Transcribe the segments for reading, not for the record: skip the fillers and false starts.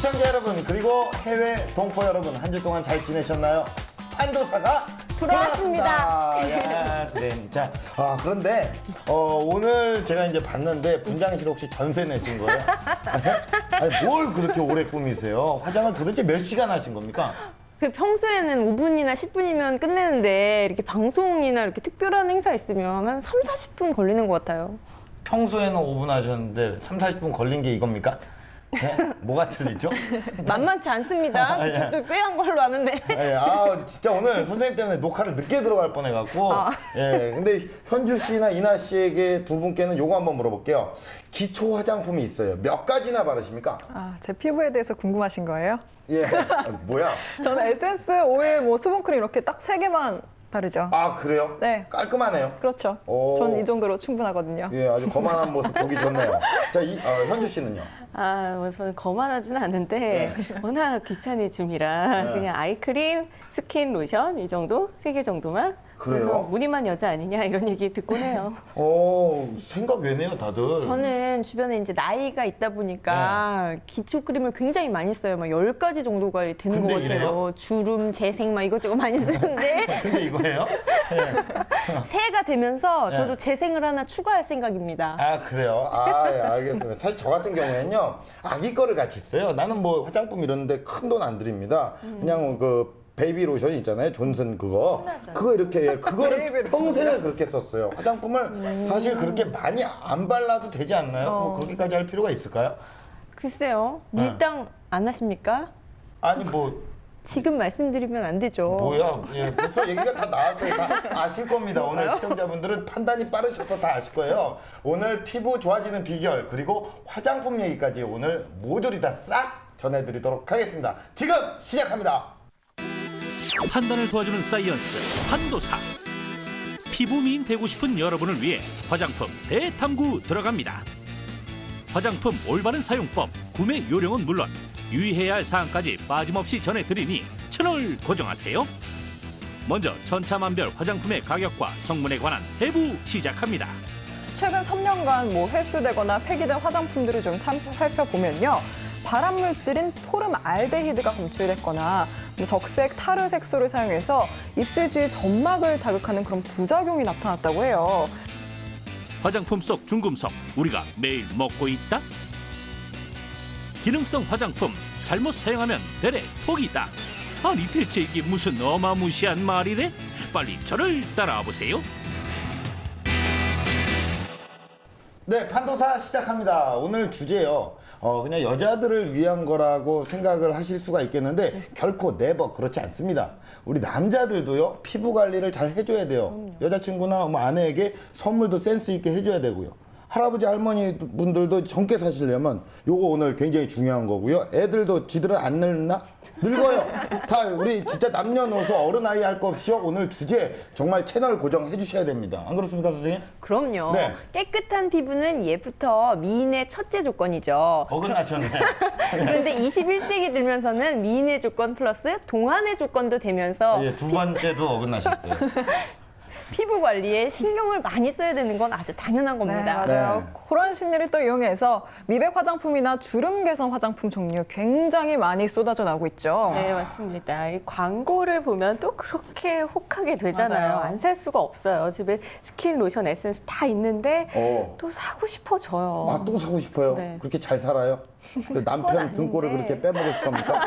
시청자 여러분 그리고 해외 동포 여러분 한 주 동안 잘 지내셨나요? 판도사가 돌아왔습니다. 네. 자, 그런데 오늘 제가 이제 봤는데 분장실 혹시 전세 내신 거예요? 아니, 뭘 그렇게 오래 꾸미세요? 화장을 도대체 몇 시간 하신 겁니까? 그 평소에는 5분이나 10분이면 끝내는데 이렇게 방송이나 이렇게 특별한 행사 있으면 한 3, 40분 걸리는 것 같아요. 평소에는 5분 하셨는데 3, 40분 걸린 게 이겁니까? 네? 뭐가 틀리죠? 만만치 않습니다. 예. 또 꾀한 걸로 아는데. 진짜 오늘 선생님 때문에 녹화를 늦게 들어갈 뻔해갖고. 예, 근데 현주 씨나 이나 씨에게 두 분께는 요거 한번 물어볼게요. 기초 화장품이 있어요. 몇 가지나 바르십니까? 제 피부에 대해서 궁금하신 거예요? 예, 뭐야? 저는 에센스, 오일, 수분크림 이렇게 딱 3개만 바르죠. 그래요? 네. 깔끔하네요. 그렇죠. 오. 전 이 정도로 충분하거든요. 예, 아주 거만한 모습 보기 좋네요. 자, 현주 씨는요? 뭐 저는 거만하진 않은데 워낙 귀차니즘이라 그냥 아이크림, 스킨, 로션 이 정도? 3개 정도만? 그래요? 그래서 무늬만 여자 아니냐 이런 얘기 듣곤 해요. 생각 왜네요, 다들? 저는 주변에 이제 나이가 있다 보니까 기초 크림을 굉장히 많이 써요. 막 10가지 정도가 되는 것 근데 같아요. 이래요? 주름, 재생 막 이것저것 많이 쓰는데 근데 이거예요? 새해가 되면서 네. 저도 재생을 하나 추가할 생각입니다. 그래요? 예, 알겠습니다. 사실 저 같은 경우에는요, 아기 거를 같이 써요. 나는 뭐 화장품 이런데 큰 돈 안 들입니다. 그냥 베이비 로션 있잖아요. 존슨 그거. 순하잖아요. 그거 이렇게, 그거를 베이비 로션이요? 평생을 그렇게 썼어요. 화장품을 사실 그렇게 많이 안 발라도 되지 않나요? 뭐 그렇게까지 할 필요가 있을까요? 글쎄요. 밀당 안 하십니까? 아니, 뭐, 지금 말씀드리면 안 되죠. 뭐야. 예, 벌써 얘기가 다 나왔어요. 다 아실 겁니다. 오늘 시청자분들은 판단이 빠르셔서 다 아실 거예요. 오늘 피부 좋아지는 비결, 그리고 화장품 얘기까지 오늘 모조리 다 싹 전해드리도록 하겠습니다. 지금 시작합니다. 판단을 도와주는 사이언스 판도사. 피부 미인 되고 싶은 여러분을 위해 화장품 대탐구 들어갑니다. 화장품 올바른 사용법, 구매 요령은 물론 유의해야 할 사항까지 빠짐없이 전해드리니 채널 고정하세요. 먼저 천차만별 화장품의 가격과 성분에 관한 해부 시작합니다. 최근 3년간 횟수되거나 폐기된 화장품들을 좀 살펴보면요. 발암물질인 포름알데히드가 검출됐거나 적색 타르 색소를 사용해서 입술 주위 점막을 자극하는 그런 부작용이 나타났다고 해요. 화장품 속 중금속 우리가 매일 먹고 있다? 기능성 화장품 잘못 사용하면 대래 톡이다. 아니 대체 이게 무슨 어마무시한 말이래? 빨리 저를 따라와 보세요. 네, 판도사 시작합니다. 오늘 주제요. 그냥 여자들을 위한 거라고 생각을 하실 수가 있겠는데 결코 네버 그렇지 않습니다. 우리 남자들도요, 피부 관리를 잘 해줘야 돼요. 여자친구나 뭐 아내에게 선물도 센스 있게 해줘야 되고요. 할아버지 할머니 분들도 젊게 사시려면 요거 오늘 굉장히 중요한 거고요. 애들도 지들은 안 늙나? 늙어요. 다 우리 진짜 남녀노소 어른 아이 할 거 없이요. 오늘 주제 정말 채널 고정해 주셔야 됩니다. 안 그렇습니까, 선생님? 그럼요. 네. 깨끗한 피부는 예부터 미인의 첫째 조건이죠. 어긋나셨네. 그런데 21세기 들면서는 미인의 조건 플러스 동안의 조건도 되면서 예, 두 번째도 어긋나셨어요. 피부 관리에 신경을 많이 써야 되는 건 아주 당연한 겁니다. 맞아요. 네. 그런 심리를 또 이용해서 미백 화장품이나 주름 개선 화장품 종류 굉장히 많이 쏟아져 나오고 있죠. 네, 맞습니다. 이 광고를 보면 또 그렇게 혹하게 되잖아요. 맞아요. 안 살 수가 없어요. 집에 스킨, 로션, 에센스 다 있는데 어. 또 사고 싶어져요. 또 사고 싶어요. 네. 그렇게 잘 살아요? 그 남편 아닌데. 등골을 그렇게 빼먹으실 겁니까?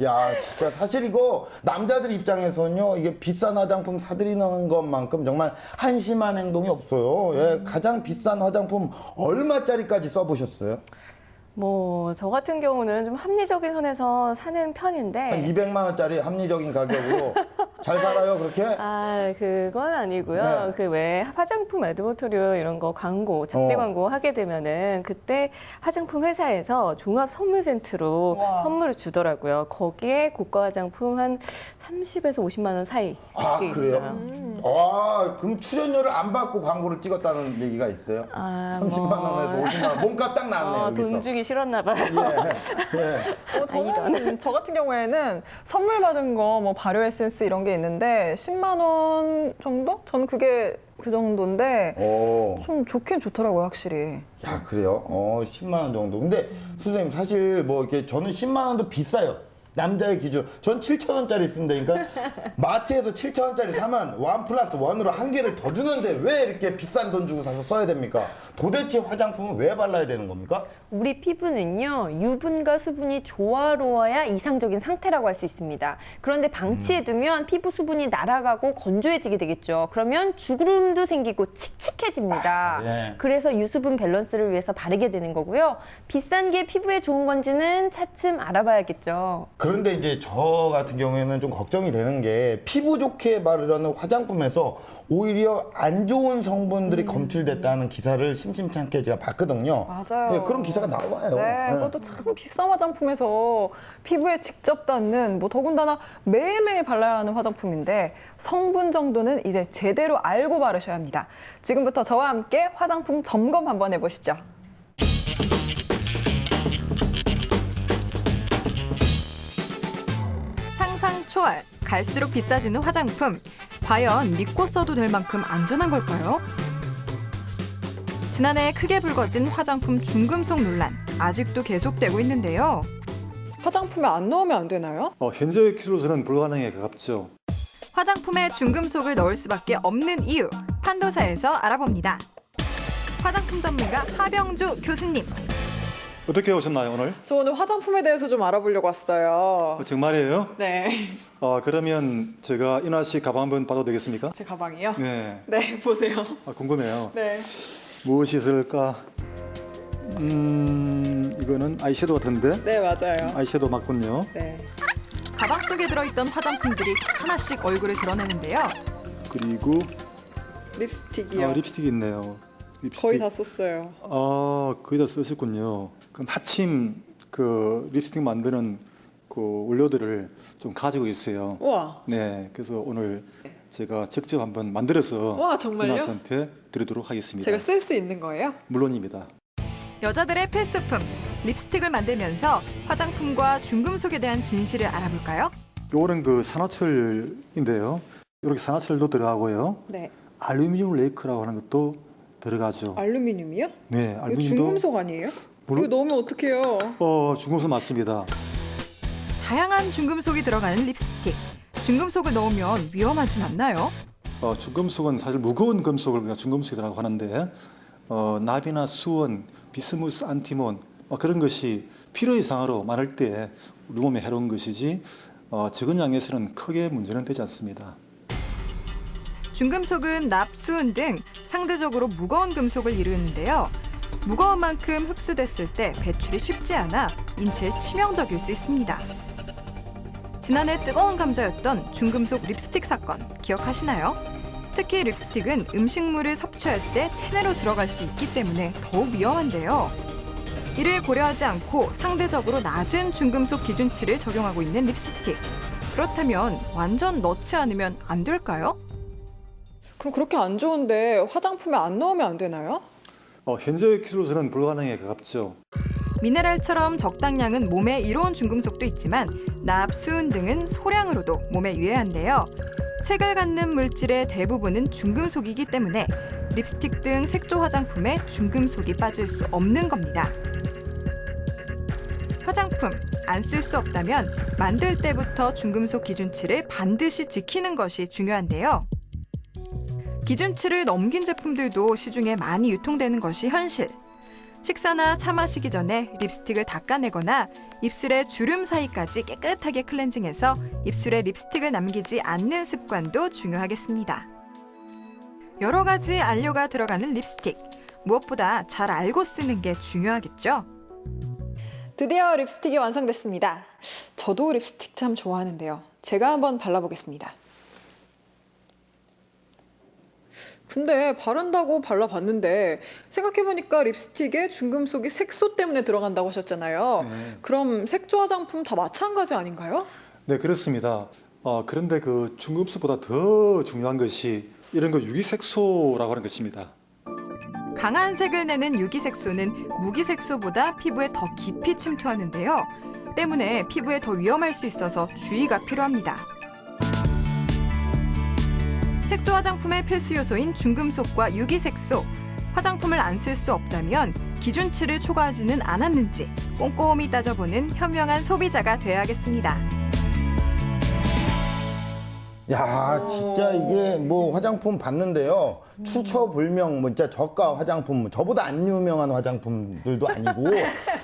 야, 진짜 사실 이거 남자들 입장에서는요, 이게 비싼 화장품 사드리는 것만큼 정말 한심한 행동이 없어요. 예, 가장 비싼 화장품 얼마짜리까지 써보셨어요? 뭐 저 같은 경우는 좀 합리적인 선에서 사는 편인데 한 200만 원짜리 합리적인 가격으로 잘 살아요, 그렇게? 그건 아니고요. 네. 그 외에 화장품 애드버터류 이런 거 광고, 잡지 광고 하게 되면은 그때 화장품 회사에서 종합 선물 센트로 와. 선물을 주더라고요. 거기에 고가 화장품 한 30에서 50만 원 사이 이게 그래요? 있어요. 그럼 출연료를 안 받고 광고를 찍었다는 얘기가 있어요? 30만 원에서 50만 원. 몸값 딱 나왔네요, 여기서. 돈 주기 싫었나 봐요. 예. 저는 저 같은 경우에는 선물 받은 거 발효 에센스 이런 게 있는데 10만 원 정도? 저는 그게 그 정도인데 오. 좀 좋긴 좋더라고요, 확실히. 야, 그래요? 10만 원 정도. 근데 선생님 사실 뭐 이렇게 저는 10만 원도 비싸요. 남자의 기준. 전 7천 원짜리 쓴다니까. 마트에서 7천 원짜리 사면 1+1으로 한 개를 더 주는데 왜 이렇게 비싼 돈 주고 사서 써야 됩니까? 도대체 화장품은 왜 발라야 되는 겁니까? 우리 피부는요, 유분과 수분이 조화로워야 이상적인 상태라고 할 수 있습니다. 그런데 방치해두면 피부 수분이 날아가고 건조해지게 되겠죠. 그러면 주구름도 생기고 칙칙해집니다. 예. 그래서 유수분 밸런스를 위해서 바르게 되는 거고요. 비싼 게 피부에 좋은 건지는 차츰 알아봐야겠죠. 그런데 이제 저 같은 경우에는 좀 걱정이 되는 게 피부 좋게 바르려는 화장품에서 오히려 안 좋은 성분들이 검출됐다는 기사를 심심찮게 제가 봤거든요. 맞아요. 네, 그런 기사가 나와요. 네, 네. 그것도 참 비싼 화장품에서 피부에 직접 닿는 뭐 더군다나 매일매일 발라야 하는 화장품인데 성분 정도는 이제 제대로 알고 바르셔야 합니다. 지금부터 저와 함께 화장품 점검 한번 해보시죠. 상상 초월, 갈수록 비싸지는 화장품. 과연 믿고 써도 될 만큼 안전한 걸까요? 지난해 크게 불거진 화장품 중금속 논란, 아직도 계속되고 있는데요. 화장품에 안 넣으면 안 되나요? 현재 기술로서는 불가능에 가깝죠. 화장품에 중금속을 넣을 수밖에 없는 이유, 판도사에서 알아봅니다. 화장품 전문가 하병주 교수님. 어떻게 오셨나요 오늘? 저 오늘 화장품에 대해서 좀 알아보려고 왔어요. 정말이에요? 네, 그러면 제가 인화 씨 가방 한번 봐도 되겠습니까? 제 가방이요? 네. 네, 보세요. 궁금해요. 네. 무엇이 있을까? 이거는 아이섀도우 같은데? 네, 맞아요. 아이섀도우 맞군요. 네. 가방 속에 들어있던 화장품들이 하나씩 얼굴을 드러내는데요. 그리고 립스틱이요. 립스틱이 있네요. 립스틱. 거의 다 썼어요. 거의 다 쓰셨군요. 그럼 마침 그 립스틱 만드는 그 원료들을 좀 가지고 있어요. 우와. 네, 그래서 오늘 제가 직접 한번 만들어서 와, 정말요? 인화 씨한테 드리도록 하겠습니다. 제가 쓸 수 있는 거예요? 물론입니다. 여자들의 필수품, 립스틱을 만들면서 화장품과 중금속에 대한 진실을 알아볼까요? 요거는 그 산화철인데요. 이렇게 산화철도 들어가고요. 네. 알루미늄 레이크라고 하는 것도 들어가죠. 알루미늄이요? 네, 이거 알루미늄도 중금속 아니에요? 물론- 이거 넣으면 어떡해요? 중금속 맞습니다. 다양한 중금속이 들어가는 립스틱. 중금속을 넣으면 위험하진 않나요? 중금속은 사실 무거운 금속을 그냥 중금속이라고 하는데 납이나 수원, 비스무스, 안티몬 그런 것이 필요 이상으로 많을 때 우리 몸에 해로운 것이지 적은 양에서는 크게 문제는 되지 않습니다. 중금속은 납, 수은 등 상대적으로 무거운 금속을 이루는데요. 무거운 만큼 흡수됐을 때 배출이 쉽지 않아 인체에 치명적일 수 있습니다. 지난해 뜨거운 감자였던 중금속 립스틱 사건 기억하시나요? 특히 립스틱은 음식물을 섭취할 때 체내로 들어갈 수 있기 때문에 더욱 위험한데요. 이를 고려하지 않고 상대적으로 낮은 중금속 기준치를 적용하고 있는 립스틱. 그렇다면 완전 넣지 않으면 안 될까요? 그럼 그렇게 안 좋은데 화장품에 안 넣으면 안 되나요? 현재 기술로서는 불가능에 가깝죠. 미네랄처럼 적당량은 몸에 이로운 중금속도 있지만 납, 수은 등은 소량으로도 몸에 유해한데요. 색을 갖는 물질의 대부분은 중금속이기 때문에 립스틱 등 색조 화장품에 중금속이 빠질 수 없는 겁니다. 화장품 안 쓸 수 없다면 만들 때부터 중금속 기준치를 반드시 지키는 것이 중요한데요. 기준치를 넘긴 제품들도 시중에 많이 유통되는 것이 현실. 식사나 차 마시기 전에 립스틱을 닦아내거나 입술의 주름 사이까지 깨끗하게 클렌징해서 입술에 립스틱을 남기지 않는 습관도 중요하겠습니다. 여러 가지 안료가 들어가는 립스틱. 무엇보다 잘 알고 쓰는 게 중요하겠죠? 드디어 립스틱이 완성됐습니다. 저도 립스틱 참 좋아하는데요. 제가 한번 발라보겠습니다. 근데 바른다고 발라봤는데 생각해보니까 립스틱에 중금속이 색소 때문에 들어간다고 하셨잖아요. 네. 그럼 색조 화장품 다 마찬가지 아닌가요? 네, 그렇습니다. 그런데 그 중금속보다 더 중요한 것이 이런 거 유기색소라고 하는 것입니다. 강한 색을 내는 유기색소는 무기색소보다 피부에 더 깊이 침투하는데요. 때문에 피부에 더 위험할 수 있어서 주의가 필요합니다. 색조 화장품의 필수 요소인 중금속과 유기색소, 화장품을 안 쓸 수 없다면 기준치를 초과하지는 않았는지 꼼꼼히 따져보는 현명한 소비자가 되어야겠습니다. 야, 진짜 이게 뭐 화장품 봤는데요. 추처불명, 뭐 진짜 저가 화장품, 저보다 안 유명한 화장품들도 아니고,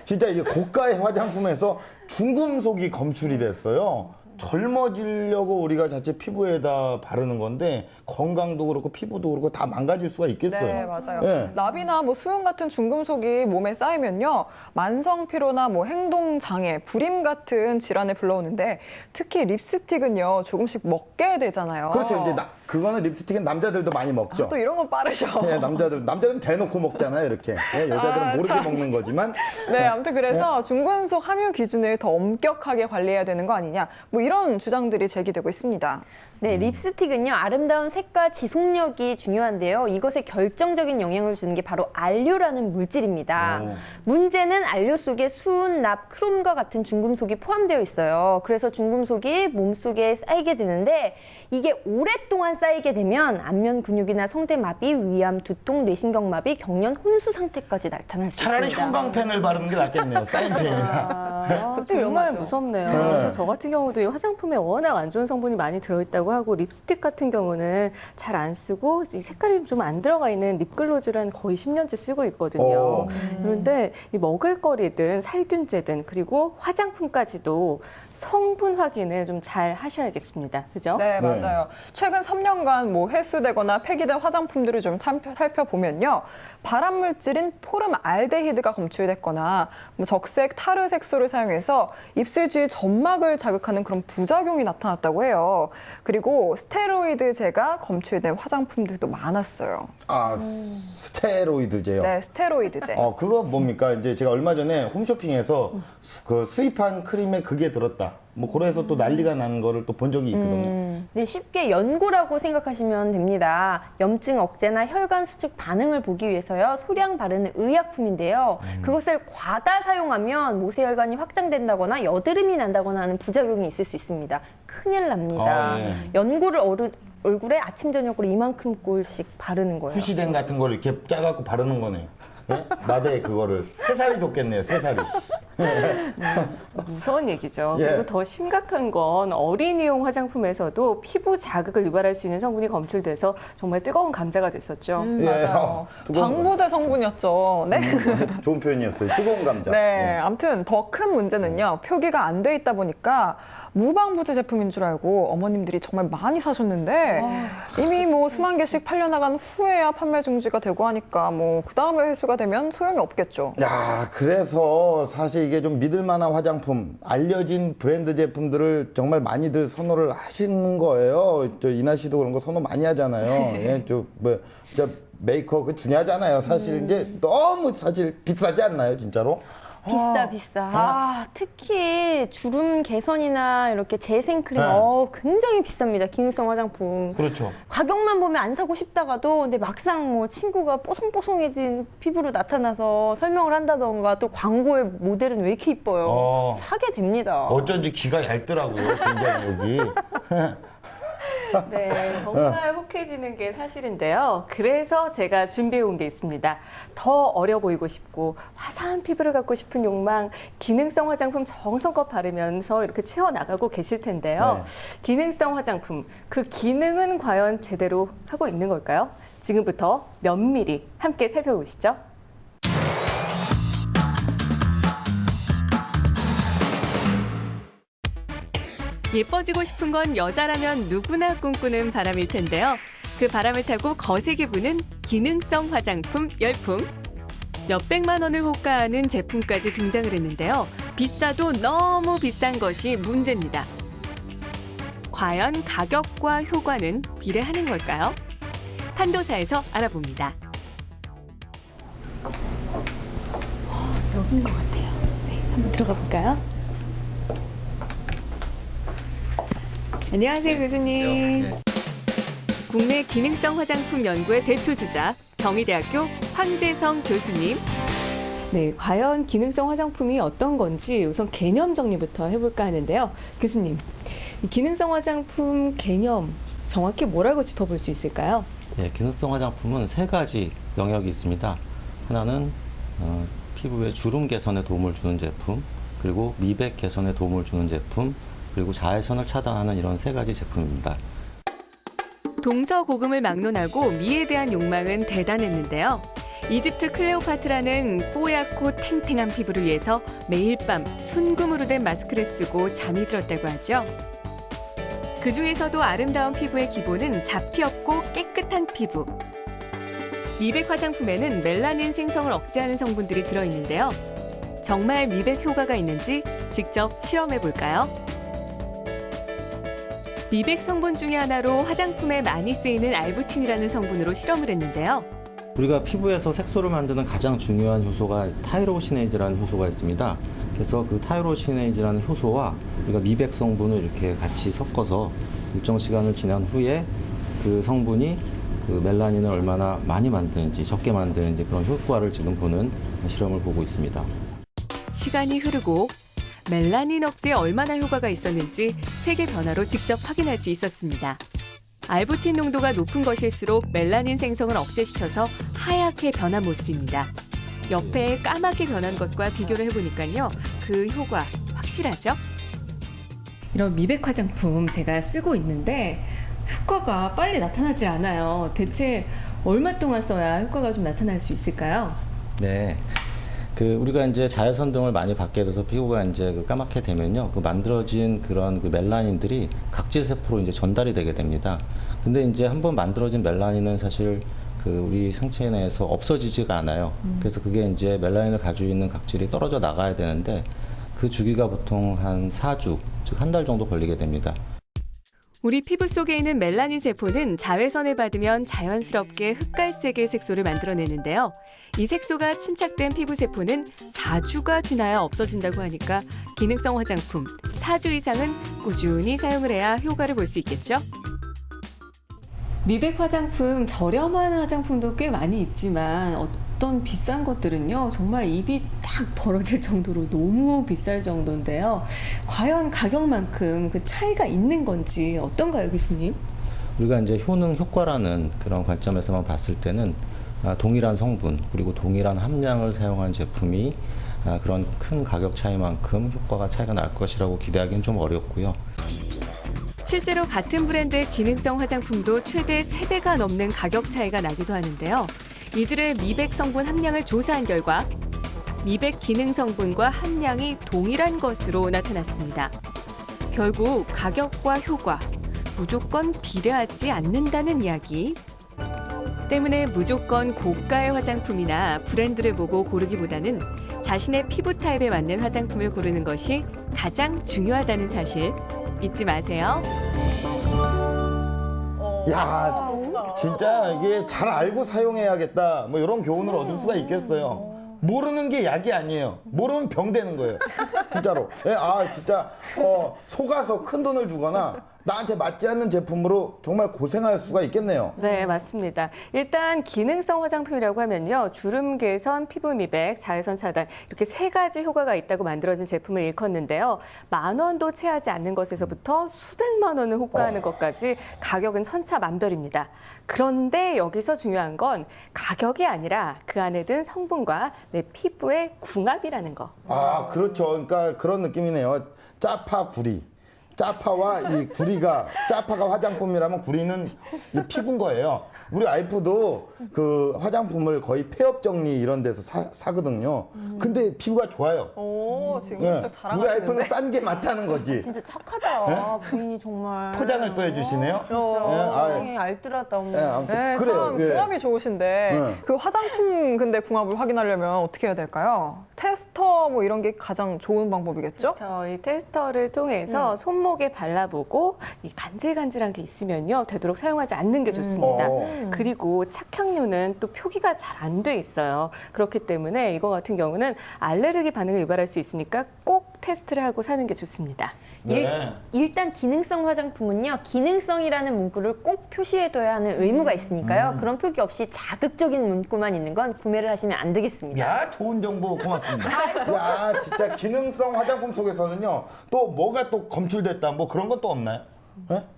진짜 이게 고가의 화장품에서 중금속이 검출이 됐어요. 젊어지려고 우리가 자체 피부에다 바르는 건데 건강도 그렇고 피부도 그렇고 다 망가질 수가 있겠어요. 네, 맞아요. 네. 납이나 뭐 수은 같은 중금속이 몸에 쌓이면요, 만성 피로나 뭐 행동 장애, 불임 같은 질환을 불러오는데 특히 립스틱은요 조금씩 먹게 되잖아요. 그렇죠. 이제 그거는 립스틱은 남자들도 많이 먹죠. 또 이런 건 빠르죠. 예, 남자들은 대놓고 먹잖아요, 이렇게. 예, 여자들은 모르게 먹는 거지만. 네, 아무튼 그래서 중금속 함유 기준을 더 엄격하게 관리해야 되는 거 아니냐, 뭐 이런 주장들이 제기되고 있습니다. 네, 립스틱은요, 아름다운 색과 지속력이 중요한데요. 이것에 결정적인 영향을 주는 게 바로 알료라는 물질입니다. 오. 문제는 알료 속에 수은, 납, 크롬과 같은 중금속이 포함되어 있어요. 그래서 중금속이 몸속에 쌓이게 되는데 이게 오랫동안 쌓이게 되면 안면 근육이나 성대마비, 위암, 두통, 뇌신경마비, 경련, 혼수 상태까지 나타날 수 차라리 있습니다. 형광펜을 바르는 게 낫겠네요, 사인펜이나. 아, 정말 무섭네요. 그래서 저 같은 경우도 이 화장품에 워낙 안 좋은 성분이 많이 들어있다고 하고 립스틱 같은 경우는 잘 안 쓰고 이 색깔이 좀 안 들어가 있는 립글로즈를 거의 10년째 쓰고 있거든요. 그런데 이 먹을거리든 살균제든 그리고 화장품까지도 성분 확인을 좀 잘 하셔야겠습니다. 그죠? 네, 맞아요. 최근 3년간 뭐 회수되거나 폐기된 화장품들을 좀 살펴보면요, 발암 물질인 포름알데히드가 검출됐거나 뭐 적색 타르 색소를 사용해서 입술 주위 점막을 자극하는 그런 부작용이 나타났다고 해요. 그리고 스테로이드제가 검출된 화장품들도 많았어요. 아, 스테로이드제요. 네, 스테로이드제. 그거 뭡니까? 이제 제가 얼마 전에 홈쇼핑에서 그 수입한 크림에 그게 들었다. 뭐 그래서 또 난리가 난 거를 또 본 적이 있거든요. 네, 쉽게 연고라고 생각하시면 됩니다. 염증 억제나 혈관 수축 반응을 보기 위해서요, 소량 바르는 의약품인데요. 그것을 과다 사용하면 모세혈관이 확장된다거나 여드름이 난다거나 하는 부작용이 있을 수 있습니다. 큰일 납니다. 예. 연고를 얼굴에 아침 저녁으로 이만큼 꼴씩 바르는 거예요. 후시덴 같은 걸 이렇게 짜갖고 바르는 거네요. 예? 나대에 그거를 3살이 돋겠네요, 3살이. 무서운 얘기죠. 예. 그리고 더 심각한 건 어린이용 화장품에서도 피부 자극을 유발할 수 있는 성분이 검출돼서 정말 뜨거운 감자가 됐었죠. 맞아요. 뜨거운 방부제 성분이었죠. 네. 좋은 표현이었어요. 뜨거운 감자. 네, 아무튼 더 큰 문제는요, 표기가 안 돼 있다 보니까 무방부제 제품인 줄 알고 어머님들이 정말 많이 사셨는데 이미 뭐 수만 개씩 팔려나간 후에야 판매 중지가 되고 하니까 뭐 그 다음에 회수가 되면 소용이 없겠죠. 야, 그래서 사실 이게 좀 믿을 만한 화장품, 알려진 브랜드 제품들을 정말 많이들 선호를 하시는 거예요. 저 이나 씨도 그런 거 선호 많이 하잖아요. 예, 저 메이커 그 중요하잖아요. 사실 이제 너무 사실 비싸지 않나요, 진짜로? 비싸. 특히 주름 개선이나 이렇게 재생크림, 네. 굉장히 비쌉니다. 기능성 화장품. 그렇죠. 가격만 보면 안 사고 싶다가도 근데 막상 뭐 친구가 뽀송뽀송해진 피부로 나타나서 설명을 한다던가 또 광고의 모델은 왜 이렇게 이뻐요. 사게 됩니다. 어쩐지 귀가 얇더라고요, 굉장히 여기. 네, 정말 혹해지는 게 사실인데요. 그래서 제가 준비해온 게 있습니다. 더 어려 보이고 싶고 화사한 피부를 갖고 싶은 욕망, 기능성 화장품 정성껏 바르면서 이렇게 채워나가고 계실 텐데요. 기능성 화장품, 그 기능은 과연 제대로 하고 있는 걸까요? 지금부터 면밀히 함께 살펴보시죠. 예뻐지고 싶은 건 여자라면 누구나 꿈꾸는 바람일 텐데요. 그 바람을 타고 거세게 부는 기능성 화장품 열풍. 몇백만 원을 호가하는 제품까지 등장을 했는데요. 비싸도 너무 비싼 것이 문제입니다. 과연 가격과 효과는 비례하는 걸까요? 판도사에서 알아봅니다. 여기인 것 같아요. 네, 한번 들어가 볼까요? 안녕하세요, 교수님. 국내 기능성 화장품 연구의 대표 주자, 경희대학교 황재성 교수님. 네, 과연 기능성 화장품이 어떤 건지 우선 개념 정리부터 해볼까 하는데요. 교수님, 이 기능성 화장품 개념 정확히 뭐라고 짚어볼 수 있을까요? 예, 기능성 화장품은 세 가지 영역이 있습니다. 하나는 피부의 주름 개선에 도움을 주는 제품, 그리고 미백 개선에 도움을 주는 제품, 그리고 자외선을 차단하는 이런 세 가지 제품입니다. 동서고금을 막론하고 미에 대한 욕망은 대단했는데요. 이집트 클레오파트라는 뽀얗고 탱탱한 피부를 위해서 매일 밤 순금으로 된 마스크를 쓰고 잠이 들었다고 하죠. 그 중에서도 아름다운 피부의 기본은 잡티 없고 깨끗한 피부. 미백 화장품에는 멜라닌 생성을 억제하는 성분들이 들어있는데요. 정말 미백 효과가 있는지 직접 실험해 볼까요? 미백 성분 중에 하나로 화장품에 많이 쓰이는 알부틴이라는 성분으로 실험을 했는데요. 우리가 피부에서 색소를 만드는 가장 중요한 효소가 타이로시네이즈라는 효소가 있습니다. 그래서 그 타이로시네이즈라는 효소와 우리가 미백 성분을 이렇게 같이 섞어서 일정 시간을 지난 후에 그 성분이 그 멜라닌을 얼마나 많이 만드는지 적게 만드는지 그런 효과를 지금 보는 실험을 보고 있습니다. 시간이 흐르고 멜라닌 억제에 얼마나 효과가 있었는지 색의 변화로 직접 확인할 수 있었습니다. 알부틴 농도가 높은 것일수록 멜라닌 생성을 억제시켜서 하얗게 변한 모습입니다. 옆에 까맣게 변한 것과 비교를 해보니까요. 그 효과 확실하죠? 이런 미백 화장품 제가 쓰고 있는데 효과가 빨리 나타나질 않아요. 대체 얼마 동안 써야 효과가 좀 나타날 수 있을까요? 네. 우리가 이제 자외선 등을 많이 받게 돼서 피부가 이제 까맣게 되면요. 만들어진 그런 멜라닌들이 각질 세포로 이제 전달이 되게 됩니다. 근데 이제 한번 만들어진 멜라닌은 사실 우리 생체 내에서 없어지지가 않아요. 그래서 그게 이제 멜라닌을 가지고 있는 각질이 떨어져 나가야 되는데 그 주기가 보통 한 4주, 즉 한 달 정도 걸리게 됩니다. 우리 피부 속에 있는 멜라닌 세포는 자외선을 받으면 자연스럽게 흑갈색의 색소를 만들어내는데요. 이 색소가 침착된 피부 세포는 4주가 지나야 없어진다고 하니까 기능성 화장품 4주 이상은 꾸준히 사용을 해야 효과를 볼 수 있겠죠? 미백 화장품, 저렴한 화장품도 꽤 많이 있지만 어떤 비싼 것들은요. 정말 입이 딱 벌어질 정도로 너무 비쌀 정도인데요. 과연 가격만큼 그 차이가 있는 건지 어떤가요, 교수님? 우리가 이제 효능 효과라는 그런 관점에서만 봤을 때는 동일한 성분 그리고 동일한 함량을 사용한 제품이 그런 큰 가격 차이만큼 효과가 차이가 날 것이라고 기대하기는 좀 어렵고요. 실제로 같은 브랜드의 기능성 화장품도 최대 3배가 넘는 가격 차이가 나기도 하는데요. 이들의 미백 성분 함량을 조사한 결과 미백 기능 성분과 함량이 동일한 것으로 나타났습니다. 결국 가격과 효과, 무조건 비례하지 않는다는 이야기. 때문에 무조건 고가의 화장품이나 브랜드를 보고 고르기보다는 자신의 피부 타입에 맞는 화장품을 고르는 것이 가장 중요하다는 사실 잊지 마세요. 야, 진짜 이게 잘 알고 사용해야겠다. 뭐 이런 교훈을 얻을 수가 있겠어요. 모르는 게 약이 아니에요. 모르면 병 되는 거예요. 진짜로. 예, 진짜 속아서 큰 돈을 주거나 나한테 맞지 않는 제품으로 정말 고생할 수가 있겠네요. 네, 맞습니다. 일단 기능성 화장품이라고 하면요. 주름 개선, 피부 미백, 자외선 차단 이렇게 3가지 효과가 있다고 만들어진 제품을 일컫는데요. 10,000원도 채하지 않는 것에서부터 수백만 원을 호가하는 것까지 가격은 천차만별입니다. 그런데 여기서 중요한 건 가격이 아니라 그 안에 든 성분과 내 피부의 궁합이라는 거. 그렇죠. 그러니까 그런 느낌이네요. 짜파 구리. 짜파와 이 구리가, 짜파가 화장품이라면 구리는 이 피부인 거예요. 우리 와이프도 그 화장품을 거의 폐업 정리 이런 데서 사거든요. 근데 피부가 좋아요. 오, 지금 예. 진짜 우리 자랑하시는데. 와이프는 싼 게 많다는 거지. 진짜 착하다. 부인이 정말. 포장을 또 해주시네요. 굉장히 알뜰하다. 어머. 아무튼 네, 그래요. 참 예. 궁합이 좋으신데 네. 그 화장품 근데 궁합을 확인하려면 어떻게 해야 될까요? 테스터 뭐 이런 게 가장 좋은 방법이겠죠? 이 테스터를 통해서 손목에 발라보고 이 간질간질한 게 있으면요 되도록 사용하지 않는 게 좋습니다. 그리고 착향료는 또 표기가 잘 안 돼 있어요. 그렇기 때문에 이거 같은 경우는 알레르기 반응을 유발할 수 있으니까 꼭 테스트를 하고 사는 게 좋습니다. 네. 일단 기능성 화장품은요. 기능성이라는 문구를 꼭 표시해둬야 하는 의무가 있으니까요. 그런 표기 없이 자극적인 문구만 있는 건 구매를 하시면 안 되겠습니다. 야, 좋은 정보 고맙습니다. 야, 진짜 기능성 화장품 속에서는요, 또 뭐가 또 검출됐다, 뭐 그런 건 또 없나요?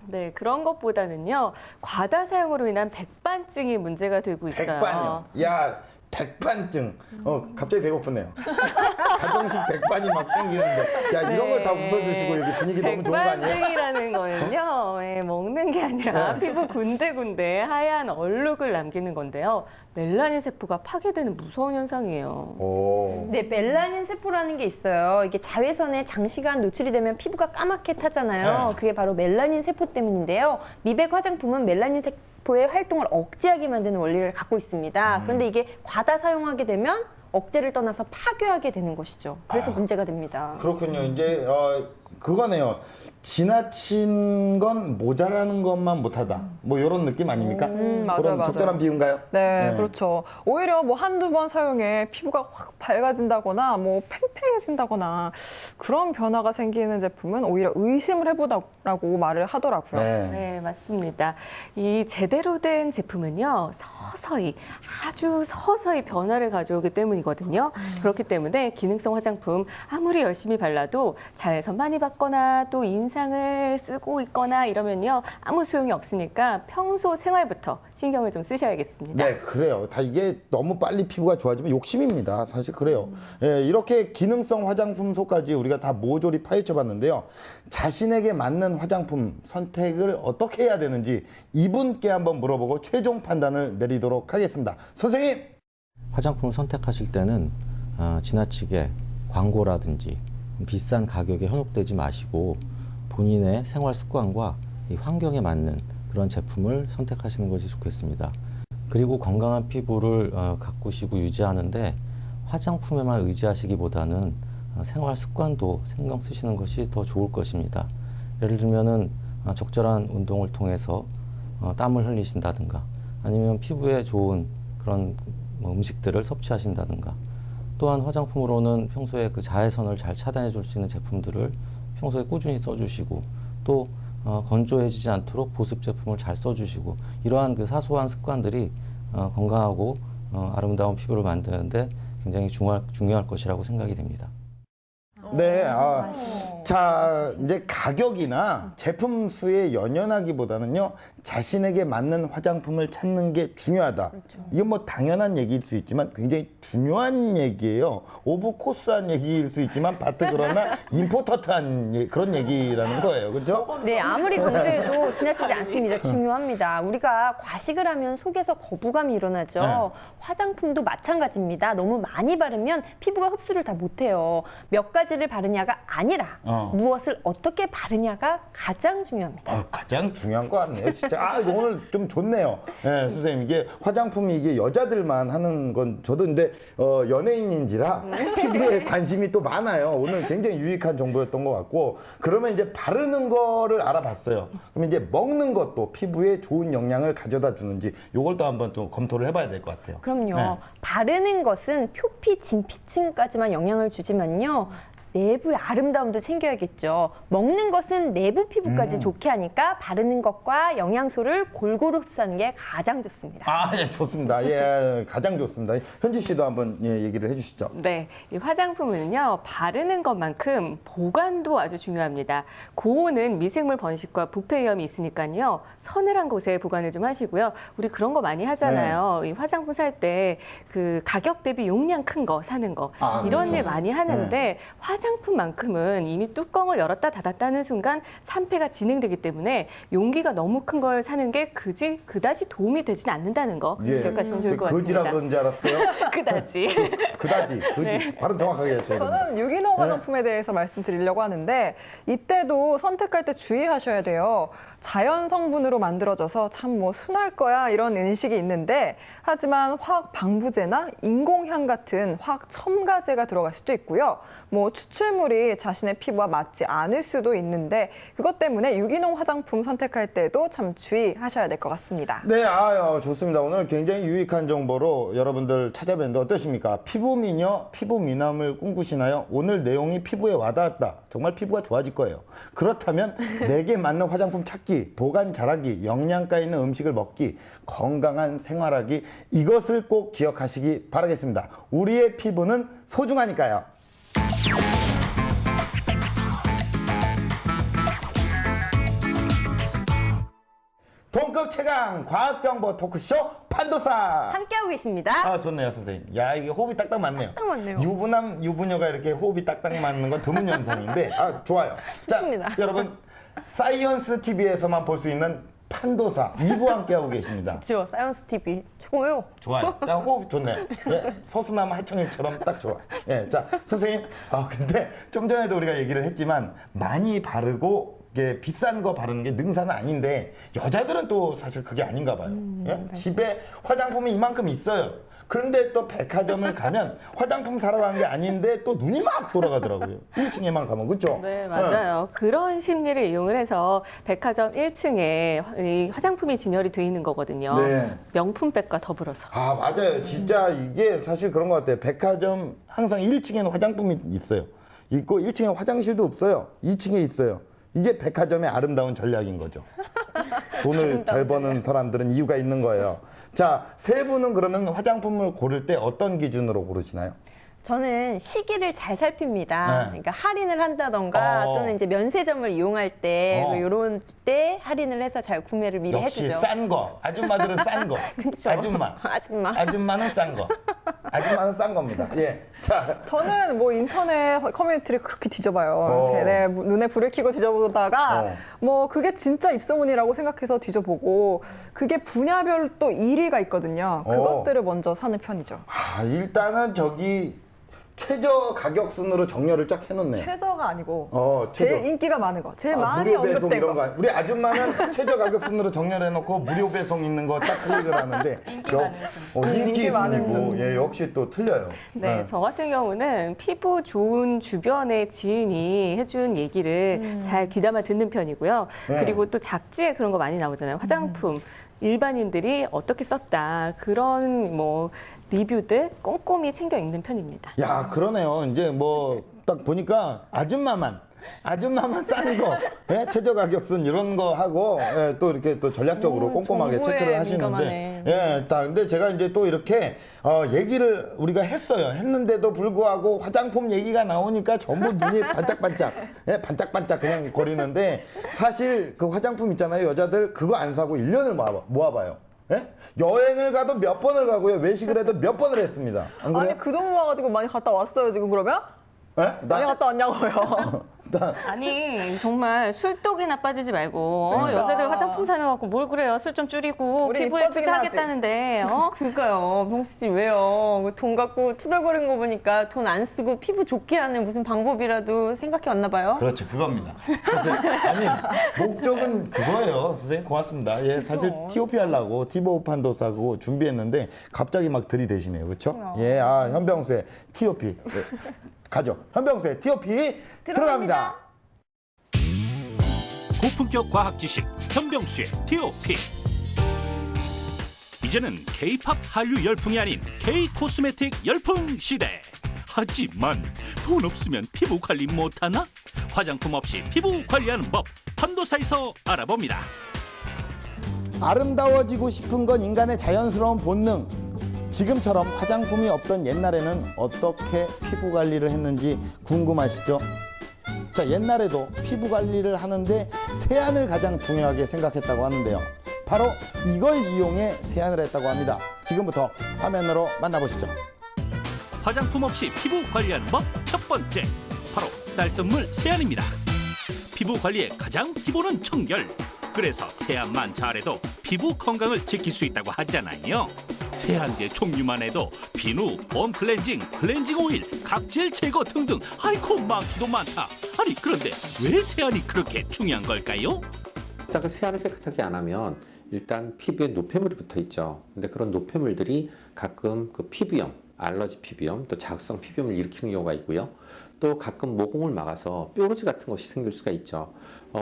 네, 그런 것보다는요. 과다 사용으로 인한 백반증이 문제가 되고 있어요. 백반이요. 야, 백반증. 갑자기 배고프네요. 가정식 백반이 막 땡기는데. 야, 이런 걸 다 웃어주시고 여기 분위기 너무 좋은 거 아니에요? 백반증이라는 거는요. 먹는 게 아니라 네. 피부 군데군데 하얀 얼룩을 남기는 건데요. 멜라닌 세포가 파괴되는 무서운 현상이에요. 오. 네, 멜라닌 세포라는 게 있어요. 이게 자외선에 장시간 노출이 되면 피부가 까맣게 타잖아요. 네. 그게 바로 멜라닌 세포 때문인데요. 미백 화장품은 멜라닌 세포의 활동을 억제하게 만드는 원리를 갖고 있습니다. 그런데 이게 과다 사용하게 되면 억제를 떠나서 파괴하게 되는 것이죠. 그래서 문제가 됩니다. 그렇군요. 이제 그거네요. 지나친 건 모자라는 것만 못하다. 뭐 이런 느낌 아닙니까? 맞아요, 그런 맞아요. 적절한 비유인가요? 네, 그렇죠. 오히려 뭐 한두 번 사용에 피부가 확 밝아진다거나 뭐 팽팽해진다거나 그런 변화가 생기는 제품은 오히려 의심을 해보라고 말을 하더라고요. 네, 맞습니다. 이 제대로 된 제품은요, 서서히, 아주 서서히 변화를 가져오기 때문이거든요. 그렇기 때문에 기능성 화장품 아무리 열심히 발라도 자외선 많이 받거나 또 인상을 쓰고 있거나 이러면요, 아무 소용이 없으니까 평소 생활부터 신경을 좀 쓰셔야겠습니다. 네, 그래요. 다 이게 너무 빨리 피부가 좋아지면 욕심입니다. 사실 그래요. 예, 이렇게 기능성 화장품 속까지 우리가 다 모조리 파헤쳐 봤는데요. 자신에게 맞는 화장품 선택을 어떻게 해야 되는지 이분께 한번 물어보고 최종 판단을 내리도록 하겠습니다. 선생님! 화장품을 선택하실 때는 지나치게 광고라든지 비싼 가격에 현혹되지 마시고 본인의 생활 습관과 이 환경에 맞는 그런 제품을 선택하시는 것이 좋겠습니다. 그리고 건강한 피부를 가꾸시고 유지하는데 화장품에만 의지하시기보다는 생활 습관도 신경 쓰시는 것이 더 좋을 것입니다. 예를 들면은 적절한 운동을 통해서 땀을 흘리신다든가 아니면 피부에 좋은 그런 음식들을 섭취하신다든가 또한 화장품으로는 평소에 그 자외선을 잘 차단해 줄 수 있는 제품들을 평소에 꾸준히 써주시고 또 건조해지지 않도록 보습 제품을 잘 써주시고 이러한 그 사소한 습관들이 건강하고 아름다운 피부를 만드는데 굉장히 중요할 것이라고 생각이 됩니다. 네, 자, 이제 가격이나 제품 수에 연연하기보다는요, 자신에게 맞는 화장품을 찾는 게 중요하다. 이건 뭐 당연한 얘기일 수 있지만 굉장히 중요한 얘기예요. 오브 코스한 얘기일 수 있지만 바트 그러나 임포턴트한 그런 얘기라는 거예요. 그렇죠? 네, 아무리 강조해도 지나치지 않습니다. 중요합니다. 우리가 과식을 하면 속에서 거부감이 일어나죠. 네. 화장품도 마찬가지입니다. 너무 많이 바르면 피부가 흡수를 다 못해요. 몇 가지를 바르냐가 아니라 무엇을 어떻게 바르냐가 가장 중요합니다. 가장 중요한 거 같네요. 진짜. 이거 오늘 좀 좋네요. 네, 선생님. 이게 화장품이 이게 여자들만 하는 건 저도 근데 연예인인지라 피부에 관심이 또 많아요. 오늘 굉장히 유익한 정보였던 것 같고 그러면 이제 바르는 거를 알아봤어요. 그러면 이제 먹는 것도 피부에 좋은 영향을 가져다 주는지 이걸 또 한번 또 검토를 해봐야 될 것 같아요. 그럼요. 네. 바르는 것은 표피, 진피층까지만 영향을 주지만요. 내부의 아름다움도 챙겨야겠죠. 먹는 것은 내부 피부까지 좋게 하니까 바르는 것과 영양소를 골고루 흡수하는 게 가장 좋습니다. 예, 좋습니다. 예, 가장 좋습니다. 현지 씨도 한번 얘기를 해주시죠. 네, 이 화장품은요, 바르는 것만큼 보관도 아주 중요합니다. 고온은 미생물 번식과 부패 위험이 있으니까요, 서늘한 곳에 보관을 좀 하시고요. 우리 그런 거 많이 하잖아요. 이 화장품 살 때 그 가격 대비 용량 큰 거 사는 거 이런 그렇죠. 일 많이 하는데 화장품만큼은 이미 뚜껑을 열었다 닫았다는 순간 산패가 진행되기 때문에 용기가 너무 큰 걸 사는 게 그다지 도움이 되진 않는다는 거 기억하시면 좋을 것 같습니다. 거지라 그런 줄 알았어요? 그다지. 그다지. 발음 정확하게 해주셔야 됩니다. 저는 유기농 화장품에 대해서 말씀드리려고 하는데 이때도 선택할 때 주의하셔야 돼요. 자연 성분으로 만들어져서 참 뭐 순할 거야 이런 인식이 있는데 하지만 화학 방부제나 인공향 같은 화학 첨가제가 들어갈 수도 있고요. 뭐 추출물이 자신의 피부와 맞지 않을 수도 있는데 그것 때문에 유기농 화장품 선택할 때도 참 주의하셔야 될 것 같습니다. 네, 좋습니다. 오늘 굉장히 유익한 정보로 여러분들 찾아뵀는데 어떠십니까? 피부 미녀, 피부 미남을 꿈꾸시나요? 오늘 내용이 피부에 와닿았다. 정말 피부가 좋아질 거예요. 그렇다면 내게 맞는 화장품 찾기, 보관 잘하기, 영양가 있는 음식을 먹기, 건강한 생활하기 이것을 꼭 기억하시기 바라겠습니다. 우리의 피부는 소중하니까요. 고급 최강 과학정보 토크쇼 판도사. 함께하고 계십니다. 아, 좋네요, 선생님. 야, 이게 호흡이 딱딱 맞네요. 딱 맞네요. 유부남, 유부녀가 이렇게 호흡이 딱딱 맞는 건 드문 현상인데, 아, 좋아요. 자, 좋습니다. 여러분, 사이언스 TV에서만 볼 수 있는 판도사 2부 함께하고 계십니다. 그렇죠. 사이언스 TV 최고예요. 좋아요. 야, 호흡 좋네요. 예, 서수남 하청일처럼 딱 좋아. 예, 자, 선생님. 아, 근데 좀 전에도 우리가 얘기를 했지만 많이 바르고 이게 비싼 거 바르는 게 능사는 아닌데 여자들은 또 사실 그게 아닌가 봐요. 예? 집에 화장품이 이만큼 있어요. 그런데 또 백화점을 가면 화장품 사러 간 게 아닌데 또 눈이 막 돌아가더라고요. 1층에만 가면, 그렇죠? 네, 맞아요. 그런 심리를 이용을 해서 백화점 1층에 이 화장품이 진열이 돼 있는 거거든요. 네. 명품백과 더불어서. 아, 맞아요. 진짜 이게 사실 그런 것 같아요. 백화점 항상 1층에는 화장품이 있어요. 있고 1층에 화장실도 없어요. 2층에 있어요. 이게 백화점의 아름다운 전략인 거죠. 돈을 잘 버는 사람들은 이유가 있는 거예요. 자, 세 분은 그러면 화장품을 고를 때 어떤 기준으로 고르시나요? 저는 시기를 잘 살핍니다. 네. 그러니까 할인을 한다던가 또는 이제 면세점을 이용할 때 이런 때 할인을 해서 잘 구매를 미리 역시 해주죠. 싼 거. 아줌마들은 싼 거. 그쵸. 아줌마. 아줌마는 싼 거. 아줌마는 싼 겁니다. 예. 자, 저는 뭐 인터넷 커뮤니티를 그렇게 뒤져봐요. 이렇게 내 눈에 불을 켜고 뒤져보다가 뭐 그게 진짜 입소문이라고 생각해서 뒤져보고 그게 분야별 또 1위가 있거든요. 그것들을 먼저 사는 편이죠. 아, 일단은 저기 최저 가격 순으로 정렬을 쫙 해놓네요. 최저가 아니고 최저. 제일 인기가 많은 거, 제일 많이 무료 배송 언급된 이런 거. 거. 우리 아줌마는 최저 가격 순으로 정렬해놓고 무료 배송 있는 거 딱 클릭을 하는데 인기 인기 많은 순이고 예, 역시 또 틀려요. 네, 저 같은 경우는 피부 좋은 주변의 지인이 해준 얘기를 잘 귀담아 듣는 편이고요. 네. 그리고 또 잡지에 그런 거 많이 나오잖아요. 화장품. 일반인들이 어떻게 썼다. 그런 뭐 리뷰들 꼼꼼히 챙겨 읽는 편입니다. 야, 그러네요. 이제 뭐 딱 보니까 아줌마만 싼 거, 예? 최저 가격순 이런 거 하고 예, 또 이렇게 또 전략적으로 꼼꼼하게 정보에 체크를 하시는데, 민감하네. 예, 딱 근데 제가 이제 또 이렇게 얘기를 우리가 했는데도 불구하고 화장품 얘기가 나오니까 전부 눈이 반짝반짝, 예, 반짝반짝 그냥 거리는데 사실 그 화장품 있잖아요, 여자들 그거 안 사고 1년을 모아봐요. 예? 여행을 가도 몇 번을 가고요, 외식을 해도 몇 번을 했습니다. 안 그래요? 아니 그 돈 모아가지고 많이 갔다 왔어요 지금 그러면? 예? 많이 갔다 왔냐고요. 아니 정말 술독이나 빠지지 말고 그러니까. 여자들 화장품 사는 거 갖고 뭘 그래요? 술 좀 줄이고 우리 피부에 이뻐지긴 투자하겠다는데 그러니까요. 병수 씨 왜요? 돈 갖고 투덜거리는 거 보니까 돈 안 쓰고 피부 좋게 하는 무슨 방법이라도 생각해 왔나 봐요? 그렇죠, 그겁니다. 사실 아니 목적은 그거예요, 선생님 고맙습니다. 예, 사실 TOP 하려고 티보 판도사고 준비했는데 갑자기 막 들이대시네요, 그렇죠? 예, 아 현병수의 TOP 예, 가죠. 현병수의 TOP 들어갑니다. 고품격 과학 지식 현병수의 TOP. 이제는 K-팝 한류 열풍이 아닌 K-코스메틱 열풍 시대. 하지만 돈 없으면 피부 관리 못하나? 화장품 없이 피부 관리하는 법 판도사에서 알아봅니다. 아름다워지고 싶은 건 인간의 자연스러운 본능. 지금처럼 화장품이 없던 옛날에는 어떻게 피부 관리를 했는지 궁금하시죠? 자, 옛날에도 피부 관리를 하는데 세안을 가장 중요하게 생각했다고 하는데요. 바로 이걸 이용해 세안을 했다고 합니다. 지금부터 화면으로 만나보시죠. 화장품 없이 피부 관리하는 법 첫 번째, 바로 쌀뜨물 세안입니다. 피부 관리의 가장 기본은 청결. 그래서 세안만 잘해도 피부 건강을 지킬 수 있다고 하잖아요. 세안제 종류만 해도 비누, 봄 클렌징, 클렌징 오일, 각질 제거 등등 아이고 많기도 많다. 아니 그런데 왜 세안이 그렇게 중요한 걸까요? 일단 세안을 깨끗하게 안 하면 일단 피부에 노폐물이 붙어 있죠. 근데 그런 노폐물들이 가끔 그 피부염, 알러지 피부염, 또 자극성 피부염을 일으키는 경우가 있고요. 또 가끔 모공을 막아서 뾰루지 같은 것이 생길 수가 있죠.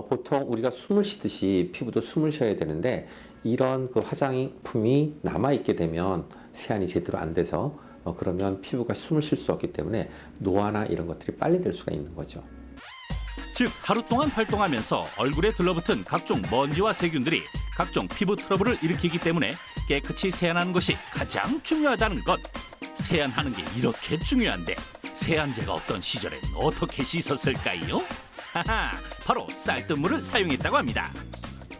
보통 우리가 숨을 쉬듯이 피부도 숨을 쉬어야 되는데 이런 그 화장품이 남아있게 되면 세안이 제대로 안 돼서 그러면 피부가 숨을 쉴 수 없기 때문에 노화나 이런 것들이 빨리 될 수가 있는 거죠. 즉 하루 동안 활동하면서 얼굴에 들러붙은 각종 먼지와 세균들이 각종 피부 트러블을 일으키기 때문에 깨끗이 세안하는 것이 가장 중요하다는 것. 세안하는 게 이렇게 중요한데 세안제가 없던 시절엔 어떻게 씻었을까요? 하하, 바로 쌀뜨물을 사용했다고 합니다.